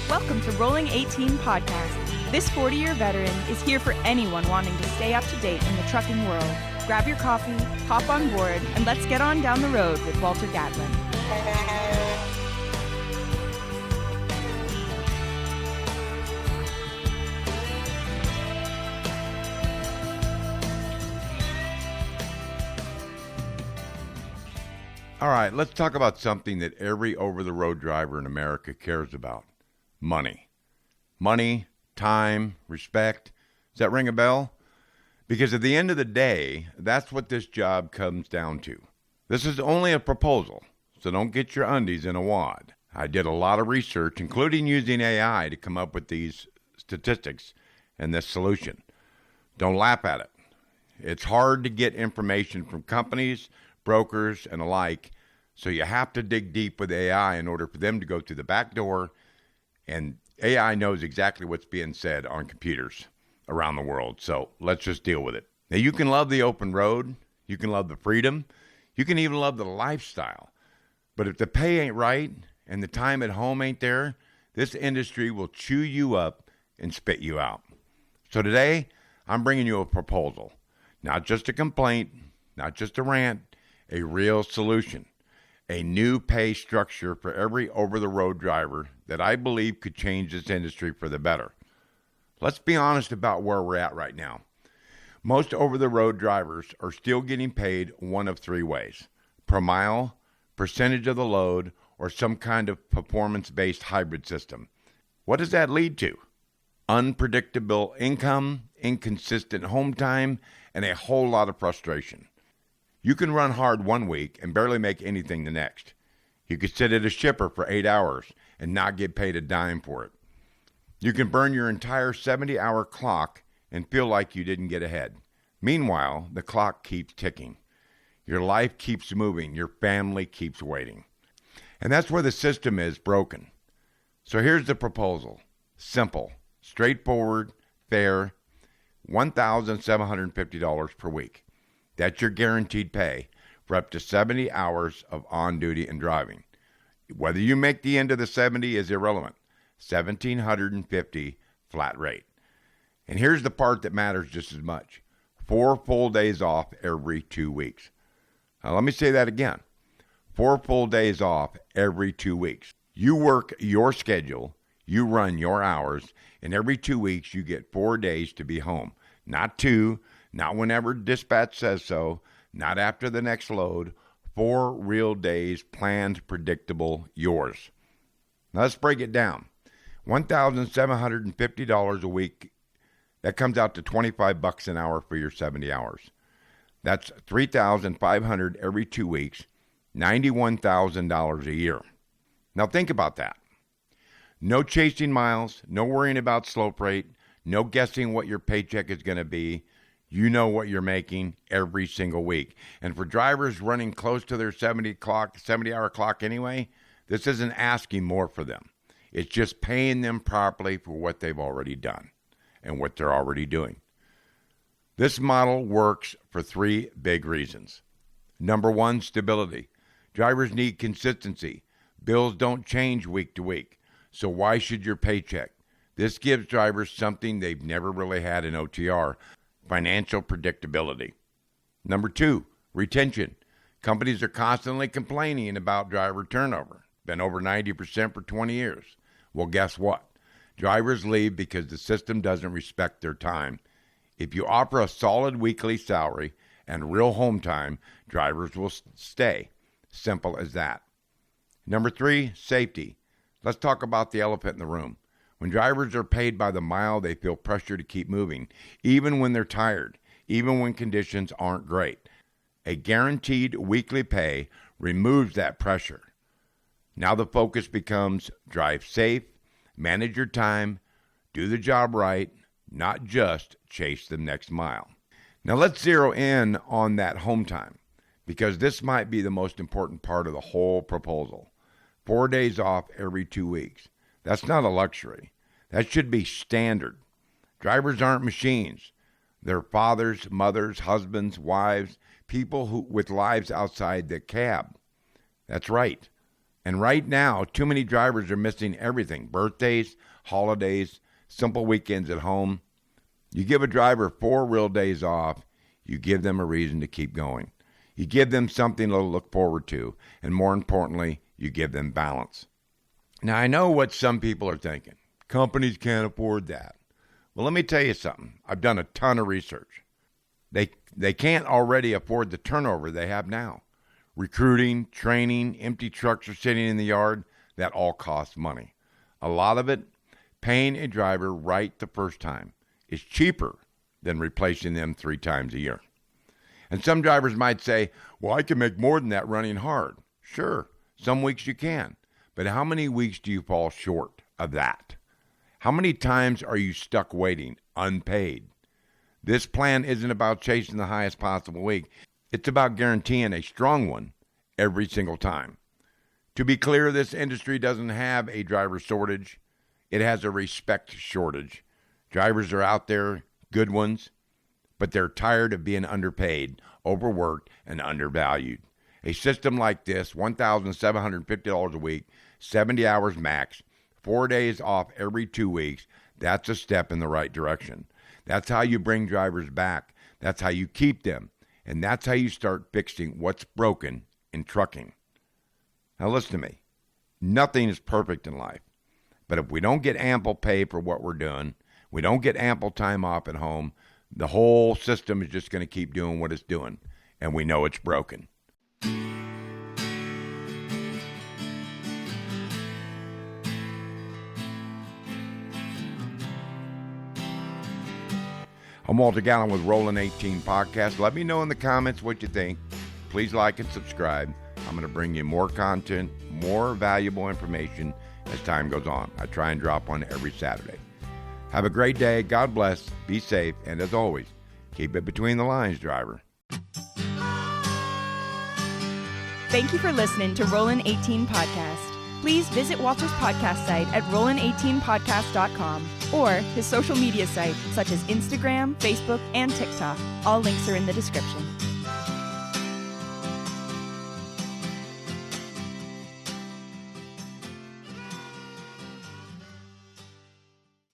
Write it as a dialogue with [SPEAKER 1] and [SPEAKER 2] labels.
[SPEAKER 1] Welcome to Rolling 18 Podcast. This 40-year veteran is here for anyone wanting to stay up to date in the trucking world. Grab your coffee, hop on board, and let's get on down the road with Walter Gatlin.
[SPEAKER 2] All right, let's talk about something that every over-the-road driver in America cares about. Money. Money, time, respect. Does that ring a bell? Because at the end of the day, that's what this job comes down to. This is only a proposal, so don't get your undies in a wad. I did a lot of research, including using AI to come up with these statistics and this solution. Don't laugh at it. It's hard to get information from companies, brokers, and alike, so you have to dig deep with AI in order for them to go through the back door, and AI knows exactly what's being said on computers around the world, so let's just deal with it. Now, you can love the open road, you can love the freedom, you can even love the lifestyle, but if the pay ain't right and the time at home ain't there, this industry will chew you up and spit you out. So today, I'm bringing you a proposal, not just a complaint, not just a rant, a real solution, a new pay structure for every over-the-road driver that I believe could change this industry for the better. Let's be honest about where we're at right now. Most over-the-road drivers are still getting paid one of three ways: per mile, percentage of the load, or some kind of performance-based hybrid system. What does that lead to? Unpredictable income, inconsistent home time, and a whole lot of frustration. You can run hard one week and barely make anything the next. You could sit at a shipper for 8 hours and not get paid a dime for it. You can burn your entire 70-hour clock and feel like you didn't get ahead. Meanwhile, the clock keeps ticking. Your life keeps moving. Your family keeps waiting. And that's where the system is broken. So here's the proposal. Simple, straightforward, fair, $1,750 per week. That's your guaranteed pay for up to 70 hours of on-duty and driving. Whether you make the end of the 70 is irrelevant. $1,750 flat rate. And here's the part that matters just as much. 4 full days off every 2 weeks. Now let me say that again. 4 full days off every 2 weeks. You work your schedule, you run your hours, and every 2 weeks you get 4 days to be home. Not 2, not whenever dispatch says so, not after the next load. 4 real days, planned, predictable, yours. Now let's break it down. $1,750 a week, that comes out to $25 an hour for your 70 hours. That's $3,500 every 2 weeks, $91,000 a year. Now think about that. No chasing miles, no worrying about slope rate, no guessing what your paycheck is going to be. You know what you're making every single week. And for drivers running close to their 70-hour clock anyway, this isn't asking more for them. It's just paying them properly for what they've already done and what they're already doing. This model works for 3 big reasons. Number 1, stability. Drivers need consistency. Bills don't change week to week. So why should your paycheck? This gives drivers something they've never really had in OTR: financial predictability. Number 2, retention. Companies are constantly complaining about driver turnover. Been over 90% for 20 years. Well, guess what? Drivers leave because the system doesn't respect their time. If you offer a solid weekly salary and real home time, drivers will stay. Simple as that. Number 3, safety. Let's talk about the elephant in the room. When drivers are paid by the mile, they feel pressure to keep moving, even when they're tired, even when conditions aren't great. A guaranteed weekly pay removes that pressure. Now the focus becomes drive safe, manage your time, do the job right, not just chase the next mile. Now let's zero in on that home time, because this might be the most important part of the whole proposal. 4 days off every 2 weeks. That's not a luxury. That should be standard. Drivers aren't machines. They're fathers, mothers, husbands, wives, people with lives outside the cab. That's right. And right now, too many drivers are missing everything. Birthdays, holidays, simple weekends at home. You give a driver 4 real days off, you give them a reason to keep going. You give them something to look forward to. And more importantly, you give them balance. Now, I know what some people are thinking. Companies can't afford that. Well, let me tell you something. I've done a ton of research. They can't already afford the turnover they have now. Recruiting, training, empty trucks are sitting in the yard. That all costs money. A lot of it, paying a driver right the first time, is cheaper than replacing them 3 times a year. And some drivers might say, well, I can make more than that running hard. Sure, some weeks you can. But how many weeks do you fall short of that? How many times are you stuck waiting, unpaid? This plan isn't about chasing the highest possible week. It's about guaranteeing a strong one every single time. To be clear, this industry doesn't have a driver shortage. It has a respect shortage. Drivers are out there, good ones, but they're tired of being underpaid, overworked, and undervalued. A system like this, $1,750 a week, 70 hours max, 4 days off every 2 weeks, that's a step in the right direction. That's how you bring drivers back. That's how you keep them. And that's how you start fixing what's broken in trucking. Now listen to me. Nothing is perfect in life. But if we don't get ample pay for what we're doing, we don't get ample time off at home, the whole system is just going to keep doing what it's doing. And we know it's broken. I'm Walter Gallen with Rollin 18 Podcast. Let me know in the comments what you think. Please like and subscribe. I'm going to bring you more content, more valuable information as time goes on. I try and drop one every Saturday. Have a great day. God bless. Be safe. And as always, keep it between the lines, driver.
[SPEAKER 1] Thank you for listening to Rollin 18 Podcast. Please visit Walter's podcast site at rollin18podcast.com or his social media sites such as Instagram, Facebook, and TikTok. All links are in the description.